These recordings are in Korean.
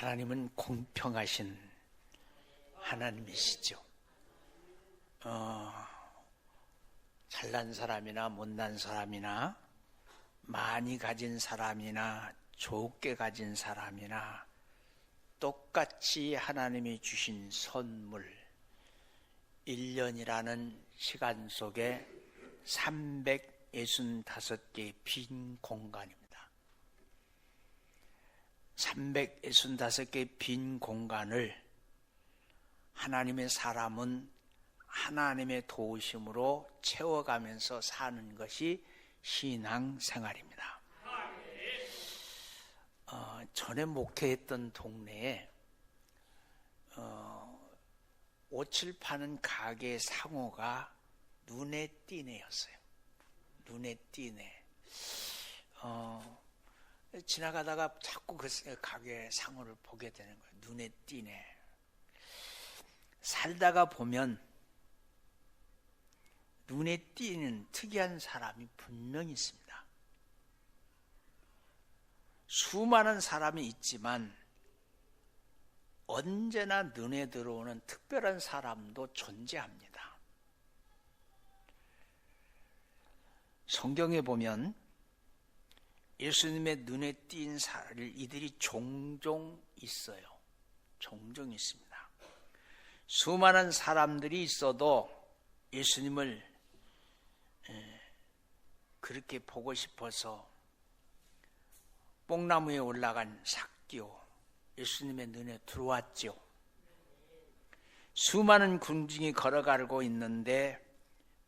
하나님은 공평하신 하나님이시죠. 잘난 사람이나 못난 사람이나 많이 가진 사람이나 적게 가진 사람이나 똑같이 하나님이 주신 선물 1년이라는 시간 속에 365개의 빈 공간입니다. 365개의 빈 공간을 하나님의 사람은 하나님의 도우심으로 채워가면서 사는 것이 신앙생활입니다. 전에 목회했던 동네에 옷을 파는 가게 상호가 눈에 띄네였어요. 눈에 띄네. 지나가다가 자꾸 그 가게 상호를 보게 되는 거예요. 눈에 띄네. 살다가 보면 눈에 띄는 특이한 사람이 분명히 있습니다. 수많은 사람이 있지만 언제나 눈에 들어오는 특별한 사람도 존재합니다. 성경에 보면 예수님의 눈에 띈 이들이 종종 있어요. 종종 있습니다. 수많은 사람들이 있어도 예수님을 그렇게 보고 싶어서 뽕나무에 올라간 삭개오 예수님의 눈에 들어왔죠. 수많은 군중이 걸어가고 있는데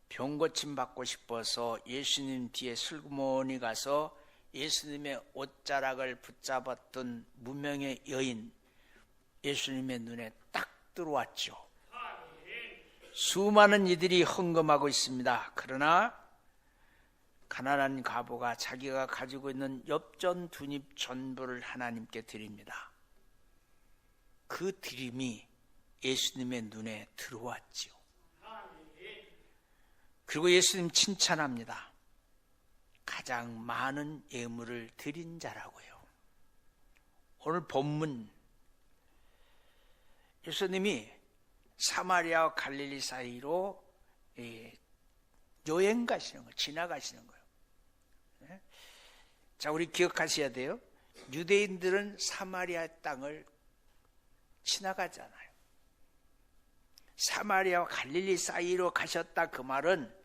병 고침 받고 싶어서 예수님 뒤에 슬그머니 가서 예수님의 옷자락을 붙잡았던 무명의 여인 예수님의 눈에 딱 들어왔죠. 수많은 이들이 헌금하고 있습니다. 그러나 가난한 과부가 자기가 가지고 있는 엽전 2잎 전부를 하나님께 드립니다. 그 드림이 예수님의 눈에 들어왔죠. 그리고 예수님 칭찬합니다. 가장 많은 예물을 드린 자라고요. 오늘 본문 예수님이 사마리아와 갈릴리 사이로 여행 가시는 거예요. 지나가시는 거예요. 자, 우리 기억하셔야 돼요. 유대인들은 사마리아 땅을 지나가잖아요. 사마리아와 갈릴리 사이로 가셨다 그 말은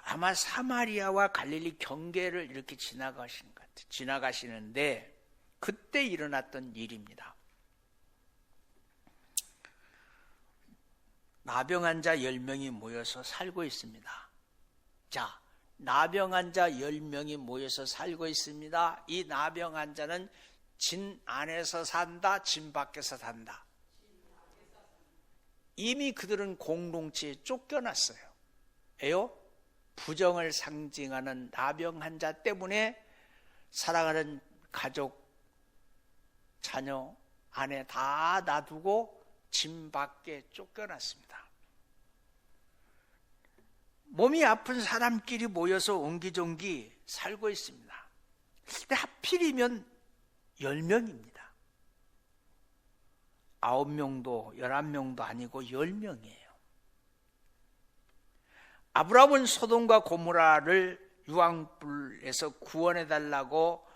아마 사마리아와 갈릴리 경계를 이렇게 지나가시는 것 같아요. 지나가시는데 그때 일어났던 일입니다. 나병 환자 10명이 모여서 살고 있습니다. 자, 나병 환자 10명이 모여서 살고 있습니다. 이 나병 환자는 진 안에서 산다, 진 밖에서 산다. 이미 그들은 공동체에 쫓겨났어요. 왜요? 부정을 상징하는 나병 환자 때문에 사랑하는 가족, 자녀, 아내 다 놔두고 진 밖에 쫓겨났습니다. 몸이 아픈 사람끼리 모여서 옹기종기 살고 있습니다. 근데 하필이면 10명입니다. 9명도 11명도 아니고 10명이에요. 아브라함은 소돔과 고모라를 유황불에서 구원해달라고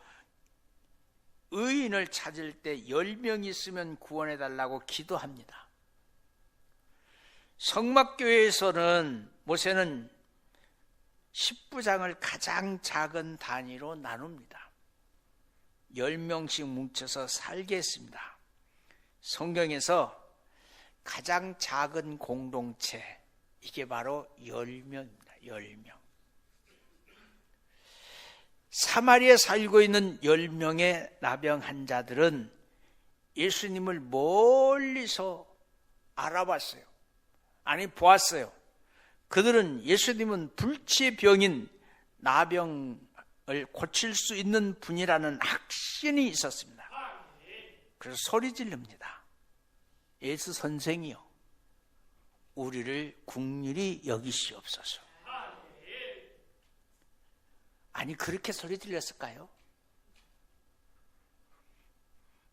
의인을 찾을 때 10명 있으면 구원해달라고 기도합니다. 성막교회에서는 모세는 10부장을 가장 작은 단위로 나눕니다. 10명씩 뭉쳐서 살게 했습니다. 성경에서 가장 작은 공동체 이게 바로 10명입니다. 10명. 사마리아에 살고 있는 10명의 나병 환자들은 예수님을 멀리서 알아봤어요. 아니 보았어요. 그들은 예수님은 불치의 병인 나병을 고칠 수 있는 분이라는 확신이 있었습니다. 그래서 소리 지릅니다. 예수 선생이요, 우리를 긍휼히 여기시옵소서. 아니 그렇게 소리 질렀을까요?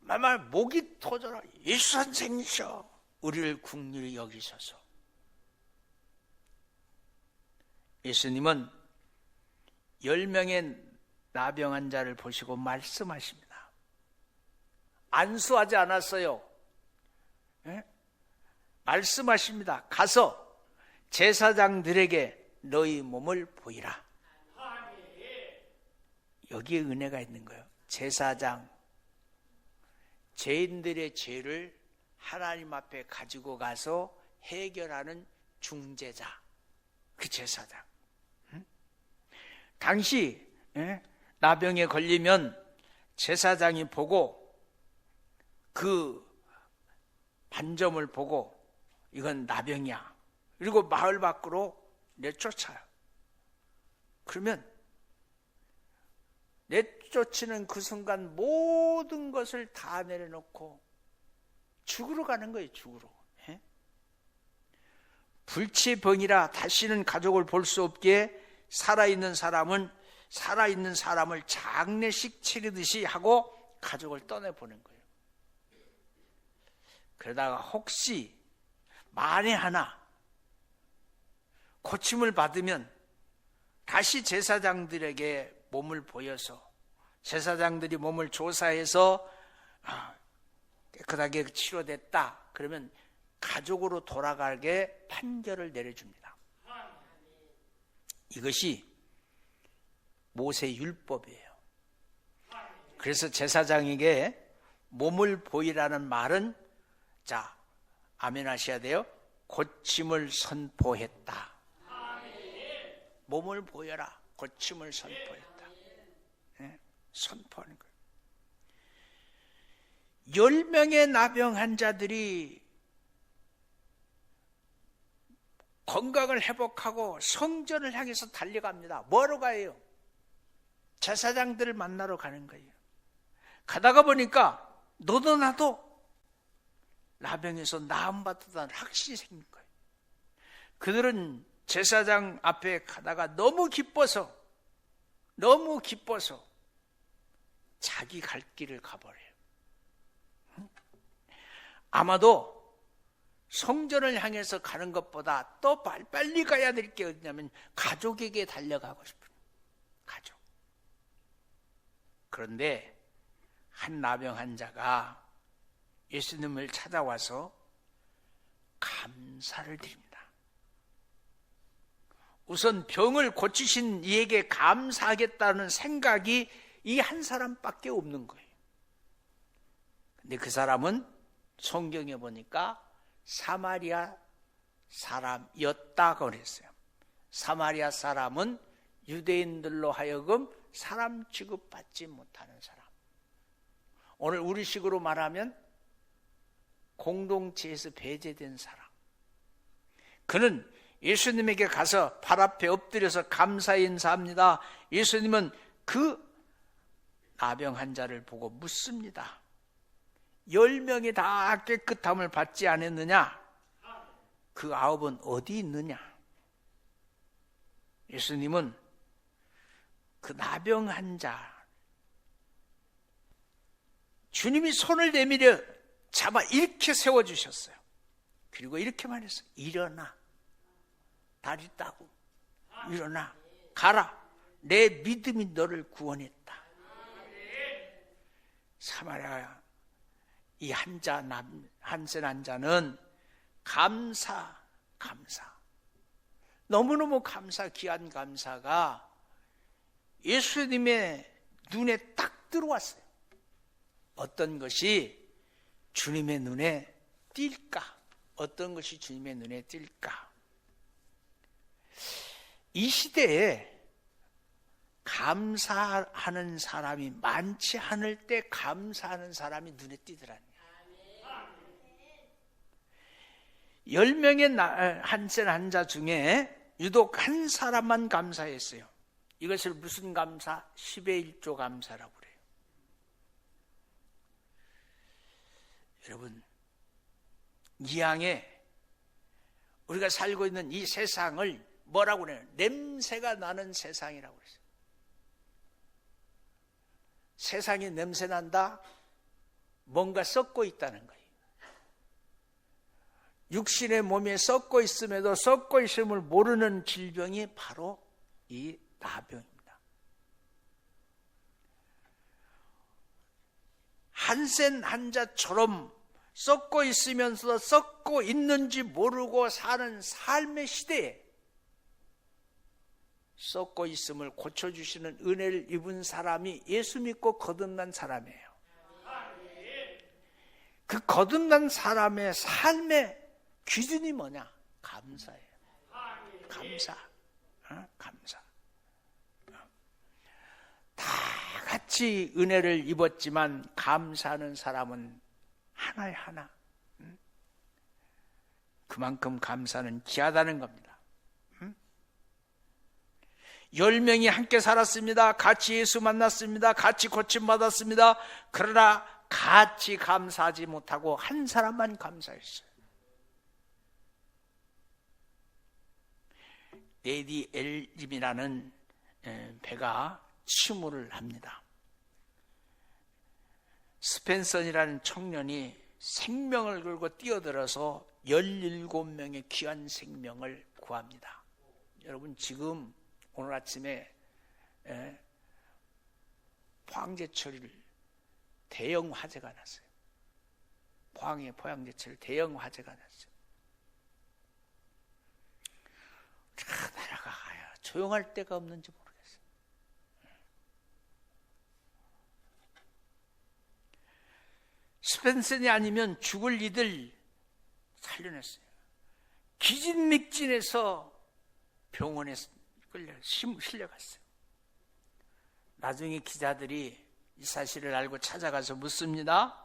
정말 목이 터져라. 예수 선생이셔. 우리를 긍휼히 여기셔서. 예수님은 10명의 나병 자를 보시고 말씀하십니다. 안수하지 않았어요. 네? 말씀하십니다. 가서 제사장들에게 너희 몸을 보이라. 여기에 은혜가 있는 거예요. 제사장, 죄인들의 죄를 하나님 앞에 가지고 가서 해결하는 중재자, 그 제사장. 당시 나병에 걸리면 제사장이 보고 그 반점을 보고 이건 나병이야. 그리고 마을 밖으로 내쫓아요. 그러면 내쫓는 그 순간 모든 것을 다 내려놓고 죽으러 가는 거예요. 죽으러. 불치병이라 다시는 가족을 볼 수 없기에 살아있는 사람은 살아있는 사람을 장례식 치르듯이 하고 가족을 떠내보낸 거예요. 그러다가 혹시 만에 하나 고침을 받으면 다시 제사장들에게 몸을 보여서 제사장들이 몸을 조사해서 깨끗하게 치료됐다. 그러면 가족으로 돌아가게 판결을 내려줍니다. 이것이 모세 율법이에요. 그래서 제사장에게 몸을 보이라는 말은 자, 아멘 하셔야 돼요. 고침을 선포했다. 몸을 보여라. 고침을 선포했다. 네? 선포하는 거예요. 10명의 나병 환자들이 건강을 회복하고 성전을 향해서 달려갑니다. 뭐하러 가요? 제사장들을 만나러 가는 거예요. 가다가 보니까 너도 나도 나병에서 나음받았다는 확신이 생긴 거예요. 그들은 제사장 앞에 가다가 너무 기뻐서 자기 갈 길을 가버려요. 아마도 성전을 향해서 가는 것보다 더 빨리 가야 될 게 어디냐면 가족에게 달려가고 싶은 가족. 그런데 한 나병 환자가 예수님을 찾아와서 감사를 드립니다. 우선 병을 고치신 이에게 감사하겠다는 생각이 이 한 사람밖에 없는 거예요. 근데 그 사람은 성경에 보니까 사마리아 사람이었다고 그랬어요. 사마리아 사람은 유대인들로 하여금 사람 취급받지 못하는 사람. 오늘 우리식으로 말하면 공동체에서 배제된 사람. 그는 예수님에게 가서 발 앞에 엎드려서 감사 인사합니다. 예수님은 그 나병 환자를 보고 묻습니다. 10명이 다 깨끗함을 받지 않았느냐? 그 9은 어디 있느냐? 예수님은 그 나병 환자 주님이 손을 내밀어 잡아 이렇게 세워주셨어요. 그리고 이렇게 말했어요. 일어나. 다리 따고 일어나. 가라. 내 믿음이 너를 구원했다. 사마리아 이 한센 환자는 감사. 너무너무 귀한 감사가 예수님의 눈에 딱 들어왔어요. 어떤 것이 주님의 눈에 띌까? 어떤 것이 주님의 눈에 띌까? 이 시대에 감사하는 사람이 많지 않을 때 감사하는 사람이 눈에 띄더라니. 10명의 한센 환자 중에 유독 한 사람만 감사했어요. 이것을 무슨 감사? 10의 1조 감사라고 그래요. 여러분, 이 양에 우리가 살고 있는 이 세상을 뭐라고 그래요? 냄새가 나는 세상이라고 그랬어요. 세상이 냄새 난다? 뭔가 썩고 있다는 거예요. 육신의 몸에 썩고 있음에도 썩고 있음을 모르는 질병이 바로 이 나병입니다. 한센 환자처럼 썩고 있으면서도 썩고 있는지 모르고 사는 삶의 시대에 썩고 있음을 고쳐주시는 은혜를 입은 사람이 예수 믿고 거듭난 사람이에요. 그 거듭난 사람의 삶의 기준이 뭐냐? 감사예요. 감사. 감사. 다 같이 은혜를 입었지만 감사하는 사람은 하나에 하나. 그만큼 감사는 귀하다는 겁니다. 10명이 함께 살았습니다. 같이 예수 만났습니다. 같이 고침받았습니다. 그러나 같이 감사하지 못하고 한 사람만 감사했어요. 레디 엘림이라는 배가 침몰을 합니다. 스펜선이라는 청년이 생명을 걸고 뛰어들어서 17명의 귀한 생명을 구합니다. 여러분, 지금 오늘 아침에 포항제철 대형 화재가 났어요. 포항의 포항제철 대형 화재가 났어요. 나라가 조용할 데가 없는지 모르겠어요. 스펜슨이 아니면 죽을 이들 살려냈어요. 기진맥진해서 병원에 실려갔어요. 나중에 기자들이 이 사실을 알고 찾아가서 묻습니다.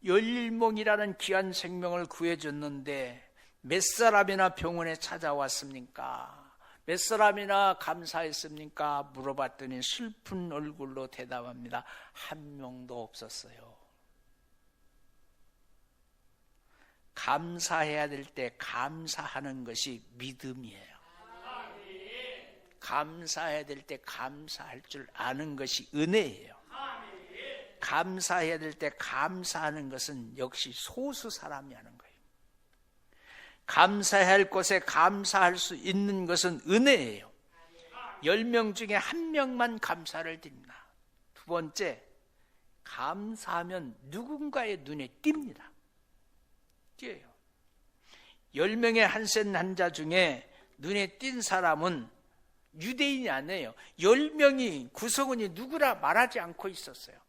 11명이라는 귀한 생명을 구해줬는데 몇 사람이나 병원에 찾아왔습니까? 몇 사람이나 감사했습니까? 물어봤더니 슬픈 얼굴로 대답합니다. 한 명도 없었어요. 감사해야 될 때 감사하는 것이 믿음이에요. 감사해야 될 때 감사할 줄 아는 것이 은혜예요. 감사해야 될 때 감사하는 것은 역시 소수 사람이 하는 거예요. 감사해야 할 곳에 감사할 수 있는 것은 은혜예요. 10명 중에 1명만 감사를 드립니다. 두 번째, 감사하면 누군가의 눈에 띕니다. 띄어요. 10명의 한센 환자 중에 눈에 띈 사람은 유대인이 아니에요. 10명이 구성원이 누구라 말하지 않고 있었어요.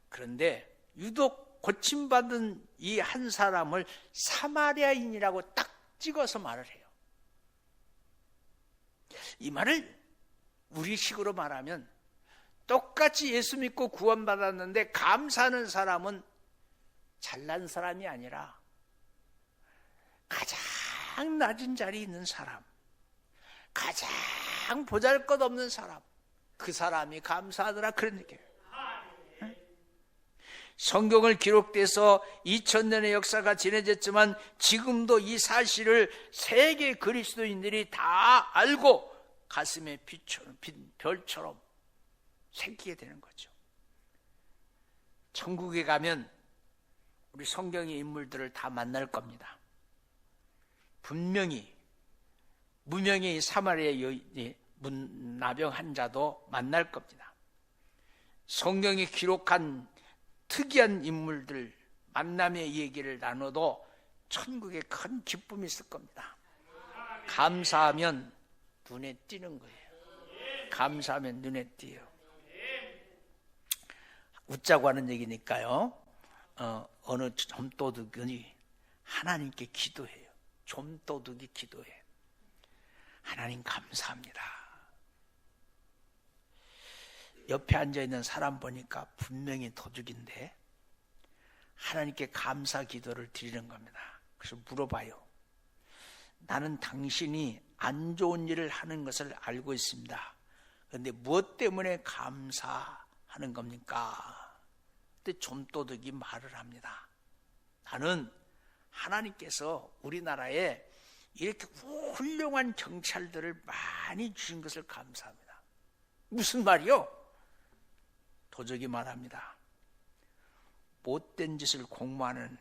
그런데 유독 고침받은 이 한 사람을 사마리아인이라고 딱 찍어서 말을 해요. 이 말을 우리식으로 말하면 똑같이 예수 믿고 구원받았는데 감사하는 사람은 잘난 사람이 아니라 가장 낮은 자리에 있는 사람, 가장 보잘것없는 사람, 그 사람이 감사하더라, 그런 얘기예요. 성경을 기록돼서 2000년의 역사가 지내졌지만 지금도 이 사실을 세계 그리스도인들이 다 알고 가슴에 별처럼 새기게 되는 거죠. 천국에 가면 우리 성경의 인물들을 다 만날 겁니다. 분명히 무명의 사마리아 나병 환자도 만날 겁니다. 성경이 기록한 특이한 인물들 만남의 얘기를 나눠도 천국에 큰 기쁨이 있을 겁니다. 감사하면 눈에 띄는 거예요. 감사하면 눈에 띄어요. 웃자고 하는 얘기니까요. 어느 좀도둑이 하나님께 기도해요. 좀도둑이 기도해. 하나님 감사합니다. 옆에 앉아있는 사람 보니까 분명히 도둑인데 하나님께 감사 기도를 드리는 겁니다. 그래서 물어봐요. 나는 당신이 안 좋은 일을 하는 것을 알고 있습니다. 그런데 무엇 때문에 감사하는 겁니까? 그때 좀도둑이 말을 합니다. 나는 하나님께서 우리나라에 이렇게 훌륭한 경찰들을 많이 주신 것을 감사합니다. 무슨 말이요? 도적이 말합니다. 못된 짓을 공모하는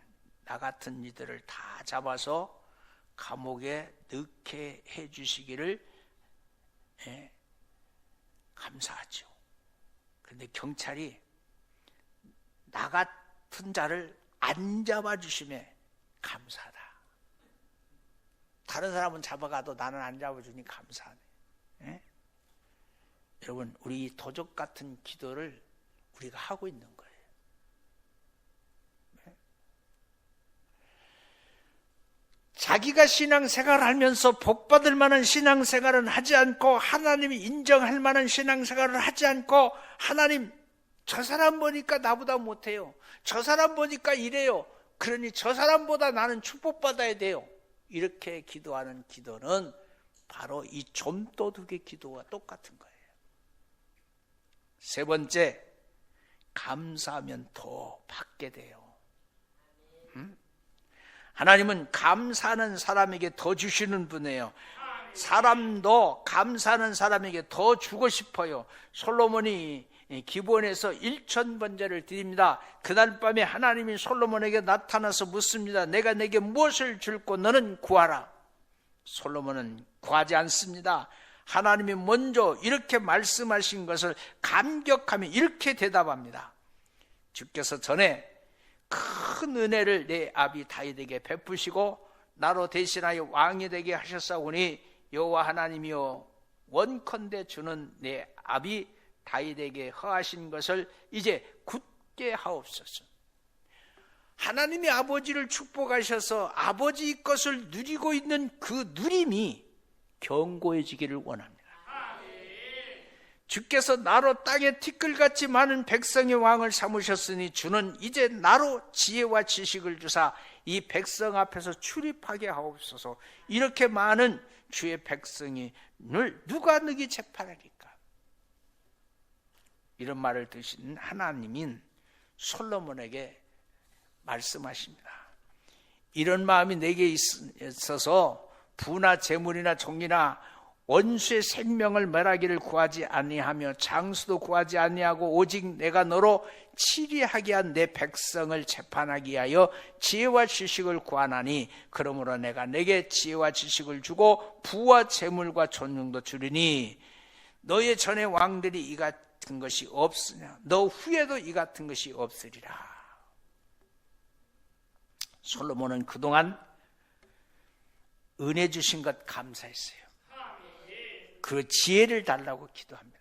나 같은 이들을 다 잡아서 감옥에 넣게 해주시기를 감사하죠. 그런데 경찰이 나 같은 자를 안 잡아주심에 감사하다. 다른 사람은 잡아가도 나는 안 잡아주니 감사하네. 여러분, 우리 도적 같은 기도를 우리가 하고 있는 거예요. 자기가 신앙생활을 하면서 복받을 만한 신앙생활은 하지 않고 하나님이 인정할 만한 신앙생활을 하지 않고 하나님, 저 사람 보니까 나보다 못해요. 저 사람 보니까 이래요. 그러니 저 사람보다 나는 축복받아야 돼요. 이렇게 기도하는 기도는 바로 이 좀도둑의 기도와 똑같은 거예요. 세 번째, 감사하면 더 받게 돼요. 하나님은 감사하는 사람에게 더 주시는 분이에요. 사람도 감사하는 사람에게 더 주고 싶어요. 솔로몬이 기브온에서 1000번제를 드립니다. 그날 밤에 하나님이 솔로몬에게 나타나서 묻습니다. 내가 내게 무엇을 줄고 너는 구하라. 솔로몬은 구하지 않습니다. 하나님이 먼저 이렇게 말씀하신 것을 감격하며 이렇게 대답합니다. 주께서 전에 큰 은혜를 내 아비 다윗에게 베푸시고 나로 대신하여 왕이 되게 하셨사오니 여호와 하나님이여 원컨대 주는 내 아비 다윗에게 허하신 것을 이제 굳게 하옵소서. 하나님이 아버지를 축복하셔서 아버지 것을 누리고 있는 그 누림이 견고해지기를 원합니다. 주께서 나로 땅에 티끌같이 많은 백성의 왕을 삼으셨으니 주는 이제 나로 지혜와 지식을 주사 이 백성 앞에서 출입하게 하옵소서. 이렇게 많은 주의 백성을 누가 너희 재판하리까? 이런 말을 드신 하나님인 솔로몬에게 말씀하십니다. 이런 마음이 내게 있어서 부나 재물이나 종이나 원수의 생명을 멸하기를 구하지 아니하며 장수도 구하지 아니하고 오직 내가 너로 치리하게 한 내 백성을 재판하기 위하여 지혜와 지식을 구하나니 그러므로 내가 내게 지혜와 지식을 주고 부와 재물과 존중도 주리니 너의 전에 왕들이 이 같은 것이 없으냐 너 후에도 이 같은 것이 없으리라. 솔로몬은 그동안 은혜 주신 것 감사했어요. 그 지혜를 달라고 기도합니다.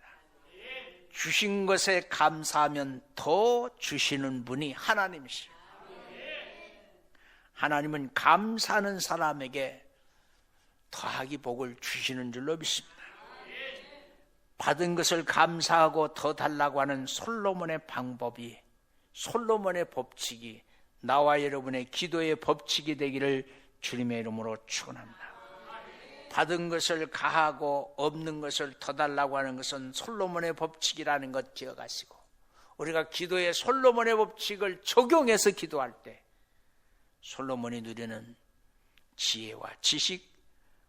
주신 것에 감사하면 더 주시는 분이 하나님이시죠. 하나님은 감사하는 사람에게 더하기 복을 주시는 줄로 믿습니다. 받은 것을 감사하고 더 달라고 하는 솔로몬의 방법이, 솔로몬의 법칙이 나와 여러분의 기도의 법칙이 되기를 주님의 이름으로 축원합니다. 받은 것을 가하고 없는 것을 더 달라고 하는 것은 솔로몬의 법칙이라는 것 기억하시고, 우리가 기도에 솔로몬의 법칙을 적용해서 기도할 때 솔로몬이 누리는 지혜와 지식,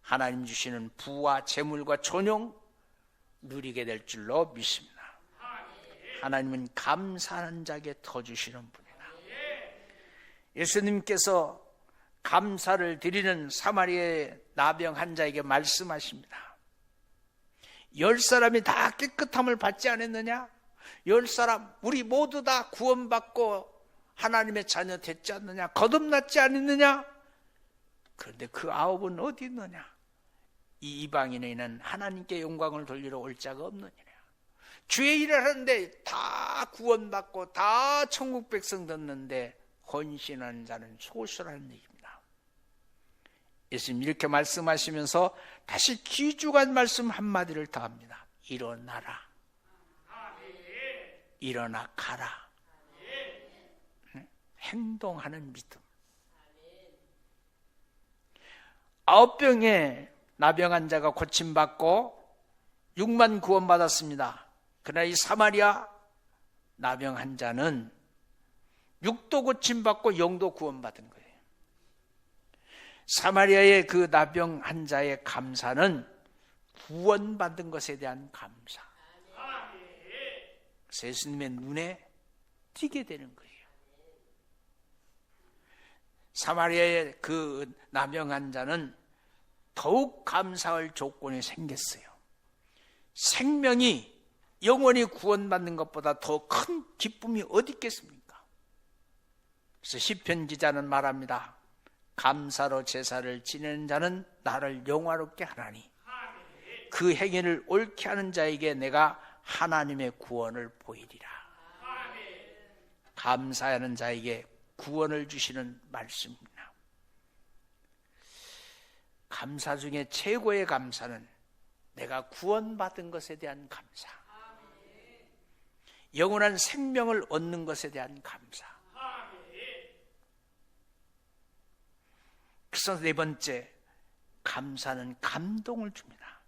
하나님 주시는 부와 재물과 존용 누리게 될 줄로 믿습니다. 하나님은 감사하는 자에게 더 주시는 분이다. 예수님께서 감사를 드리는 사마리아의 나병 환자에게 말씀하십니다. 10사람이 다 깨끗함을 받지 않았느냐? 10사람 우리 모두 다 구원받고 하나님의 자녀 됐지 않느냐? 거듭났지 않았느냐? 그런데 그 9은 어디 있느냐? 이 이방인에는 하나님께 영광을 돌리러 올 자가 없느니라. 주의 일을 하는데 다 구원받고 다 천국 백성 됐는데 헌신하는 자는 소수라는 얘기입니다. 예수님 이렇게 말씀하시면서 다시 귀중한 말씀 한마디를 더 합니다. 일어나라. 일어나 가라. 행동하는 믿음. 9병의 나병 환자가 고침받고 6만 구원받았습니다. 그러나 이 사마리아 나병 환자는 6도 고침받고 0도 구원받은 거예요. 사마리아의 그 나병 환자의 감사는 구원받은 것에 대한 감사. 그래서 예수님의 눈에 띄게 되는 거예요. 사마리아의 그 나병 자는 더욱 감사할 조건이 생겼어요. 생명이 영원히 구원받는 것보다 더 큰 기쁨이 어디 있겠습니까? 그래서 시편 기자는 말합니다. 감사로 제사를 지내는 자는 나를 영화롭게 하나니 그 행위를 옳게 하는 자에게 내가 하나님의 구원을 보이리라. 감사하는 자에게 구원을 주시는 말씀입니다. 감사 중에 최고의 감사는 내가 구원받은 것에 대한 감사, 영원한 생명을 얻는 것에 대한 감사. 그래서 네 번째, 감사는 감동을 줍니다.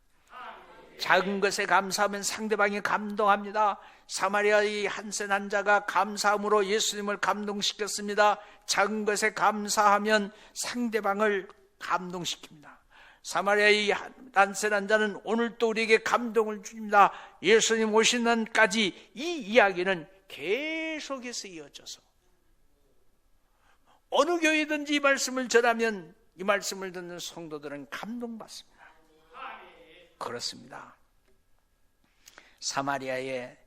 작은 것에 감사하면 상대방이 감동합니다. 사마리아의 한센 환자가 감사함으로 예수님을 감동시켰습니다. 작은 것에 감사하면 상대방을 감동시킵니다. 사마리아의 한센 환자는 오늘도 우리에게 감동을 줍니다. 예수님 오신 날까지 이 이야기는 계속해서 이어져서 어느 교회든지 이 말씀을 전하면 이 말씀을 듣는 성도들은 감동받습니다. 그렇습니다. 사마리아의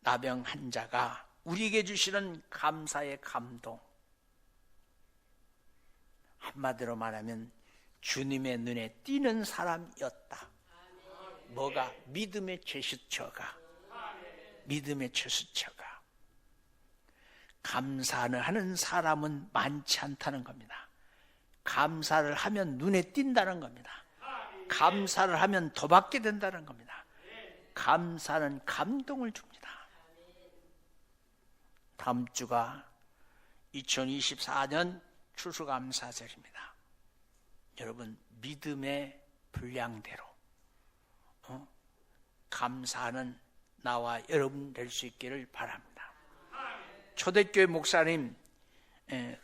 나병 환자가 우리에게 주시는 감사의 감동, 한마디로 말하면 주님의 눈에 띄는 사람이었다. 뭐가? 믿음의 제스처가. 믿음의 제스처가. 감사하는 사람은 많지 않다는 겁니다. 감사를 하면 눈에 띈다는 겁니다. 감사를 하면 더 받게 된다는 겁니다. 감사는 감동을 줍니다. 다음 주가 2024년 추수감사절입니다. 여러분, 믿음의 분량대로 감사하는 나와 여러분 될 수 있기를 바랍니다. 초대교회 목사님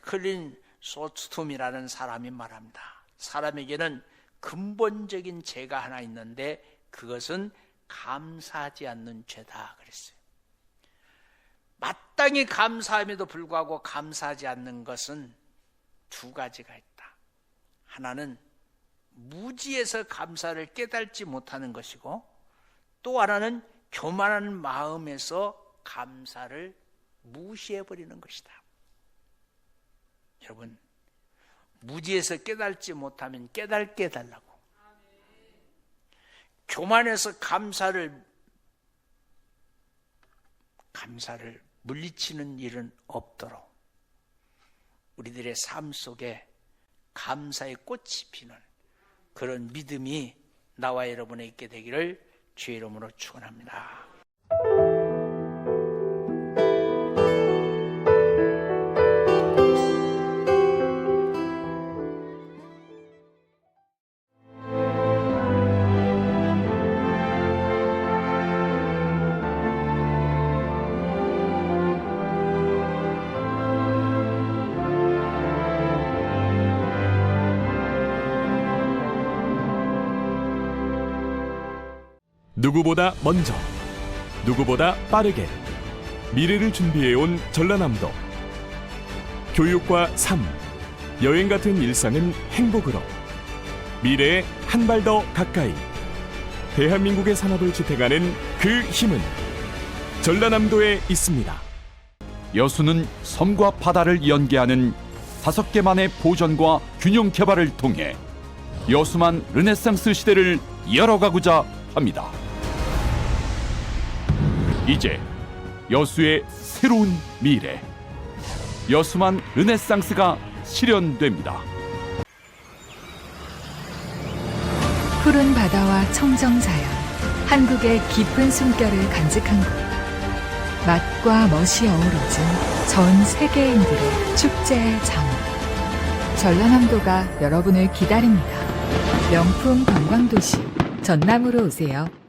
클린 소스톰이라는 사람이 말합니다. 사람에게는 근본적인 죄가 하나 있는데 그것은 감사하지 않는 죄다 그랬어요. 마땅히 감사함에도 불구하고 감사하지 않는 것은 두 가지가 있다. 하나는 무지에서 감사를 깨닫지 못하는 것이고, 또 하나는 교만한 마음에서 감사를 무시해버리는 것이다. 여러분, 무지에서 깨닫지 못하면 깨닫게 해달라고, 교만해서 감사를 물리치는 일은 없도록 우리들의 삶 속에 감사의 꽃이 피는 그런 믿음이 나와 여러분에 있게 되기를 주의 이름으로 축원합니다. 누구보다 먼저, 누구보다 빠르게 미래를 준비해온 전라남도. 교육과 삶, 여행 같은 일상은 행복으로, 미래에 한 발 더 가까이 대한민국의 산업을 지탱하는 그 힘은 전라남도에 있습니다. 여수는 섬과 바다를 연계하는 5개만의 보전과 균형 개발을 통해 여수만 르네상스 시대를 열어가고자 합니다. 이제 여수의 새로운 미래, 여수만 르네상스가 실현됩니다. 푸른 바다와 청정자연, 한국의 깊은 숨결을 간직한 곳. 맛과 멋이 어우러진 전 세계인들의 축제의 장. 전라남도가 여러분을 기다립니다. 명품 관광도시 전남으로 오세요.